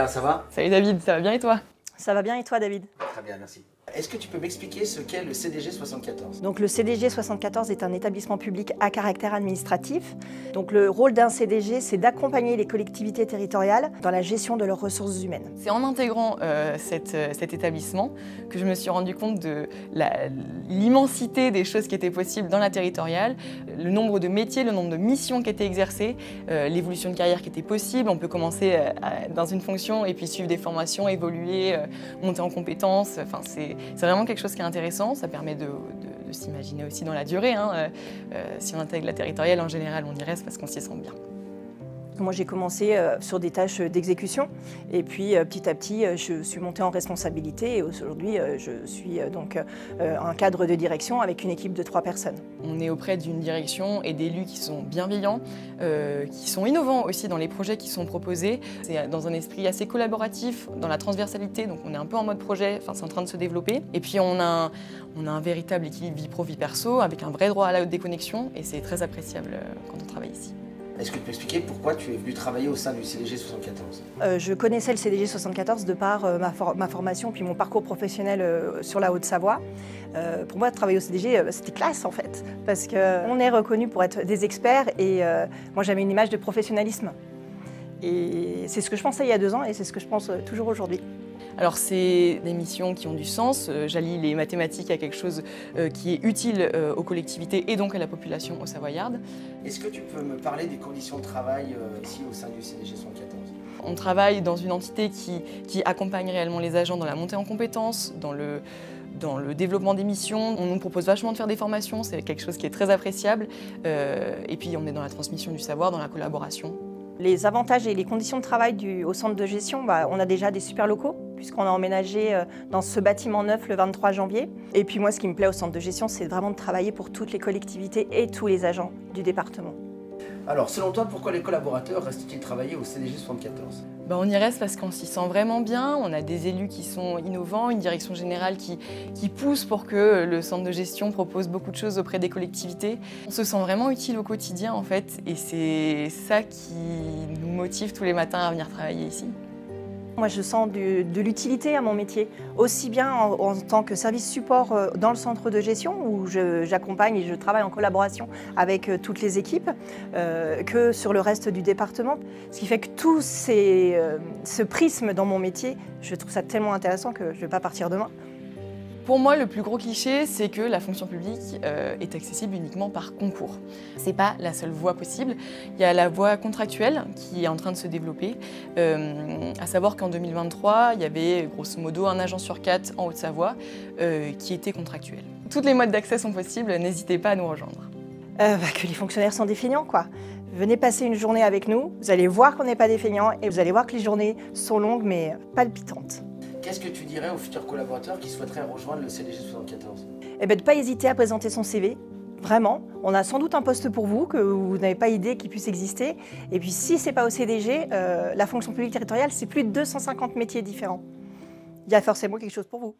Léa, ça va? Salut David, ça va bien et toi? Ça va bien et toi David? Très bien, merci. Est-ce que tu peux m'expliquer ce qu'est le CDG 74? Donc le CDG 74 est un établissement public à caractère administratif. Donc le rôle d'un CDG, c'est d'accompagner les collectivités territoriales dans la gestion de leurs ressources humaines. C'est en intégrant cet établissement que je me suis rendu compte de l'immensité des choses qui étaient possibles dans la territoriale, le nombre de métiers, le nombre de missions qui étaient exercées, l'évolution de carrière qui était possible. On peut commencer dans une fonction et puis suivre des formations, évoluer, monter en compétences. Enfin, c'est vraiment quelque chose qui est intéressant, ça permet de s'imaginer aussi dans la durée. Si on intègre la territoriale, en général, on y reste parce qu'on s'y sent bien. Moi, j'ai commencé sur des tâches d'exécution et puis petit à petit, je suis montée en responsabilité et aujourd'hui, je suis donc un cadre de direction avec une équipe de 3 personnes. On est auprès d'une direction et d'élus qui sont bienveillants, qui sont innovants aussi dans les projets qui sont proposés. C'est dans un esprit assez collaboratif, dans la transversalité, donc on est un peu en mode projet, enfin c'est en train de se développer. Et puis on a un véritable équilibre vie pro, vie perso, avec un vrai droit à la haute déconnexion et c'est très appréciable quand on travaille ici. Est-ce que tu peux expliquer pourquoi tu es venu travailler au sein du CDG 74? Je connaissais le CDG 74 de par ma formation puis mon parcours professionnel sur la Haute-Savoie. Pour moi, travailler au CDG, c'était classe en fait, parce qu'on est reconnu pour être des experts et moi j'avais une image de professionnalisme. Et c'est ce que je pensais il y a 2 ans et c'est ce que je pense toujours aujourd'hui. Alors c'est des missions qui ont du sens, j'allie les mathématiques à quelque chose qui est utile aux collectivités et donc à la population haut-savoyarde. Est-ce que tu peux me parler des conditions de travail ici au sein du CDG 74? On travaille dans une entité qui accompagne réellement les agents dans la montée en compétences, dans le développement des missions. On nous propose vachement de faire des formations, c'est quelque chose qui est très appréciable. Et puis on est dans la transmission du savoir, dans la collaboration. Les avantages et les conditions de travail au centre de gestion, on a déjà des super locaux, puisqu'on a emménagé dans ce bâtiment neuf le 23 janvier. Et puis moi, ce qui me plaît au centre de gestion, c'est vraiment de travailler pour toutes les collectivités et tous les agents du département. Alors, selon toi, pourquoi les collaborateurs restent-ils travailler au CDG 74? On y reste parce qu'on s'y sent vraiment bien, on a des élus qui sont innovants, une direction générale qui pousse pour que le centre de gestion propose beaucoup de choses auprès des collectivités. On se sent vraiment utile au quotidien en fait et c'est ça qui nous motive tous les matins à venir travailler ici. Moi, je sens de l'utilité à mon métier, aussi bien en tant que service support dans le centre de gestion où j'accompagne et je travaille en collaboration avec toutes les équipes que sur le reste du département. Ce qui fait que tout ce prisme dans mon métier, je trouve ça tellement intéressant que je ne vais pas partir demain. Pour moi, le plus gros cliché, c'est que la fonction publique est accessible uniquement par concours. C'est pas la seule voie possible. Il y a la voie contractuelle qui est en train de se développer. À savoir qu'en 2023, il y avait grosso modo un agent sur 4 en Haute-Savoie qui était contractuel. Tous les modes d'accès sont possibles, n'hésitez pas à nous rejoindre. Que les fonctionnaires sont défeignants, quoi. Venez passer une journée avec nous, vous allez voir qu'on n'est pas défeignants et vous allez voir que les journées sont longues mais palpitantes. Qu'est-ce que tu dirais aux futurs collaborateurs qui souhaiteraient rejoindre le CDG 74? De ne pas hésiter à présenter son CV, vraiment. On a sans doute un poste pour vous que vous n'avez pas idée qu'il puisse exister. Et puis si ce n'est pas au CDG, la fonction publique territoriale, c'est plus de 250 métiers différents. Il y a forcément quelque chose pour vous.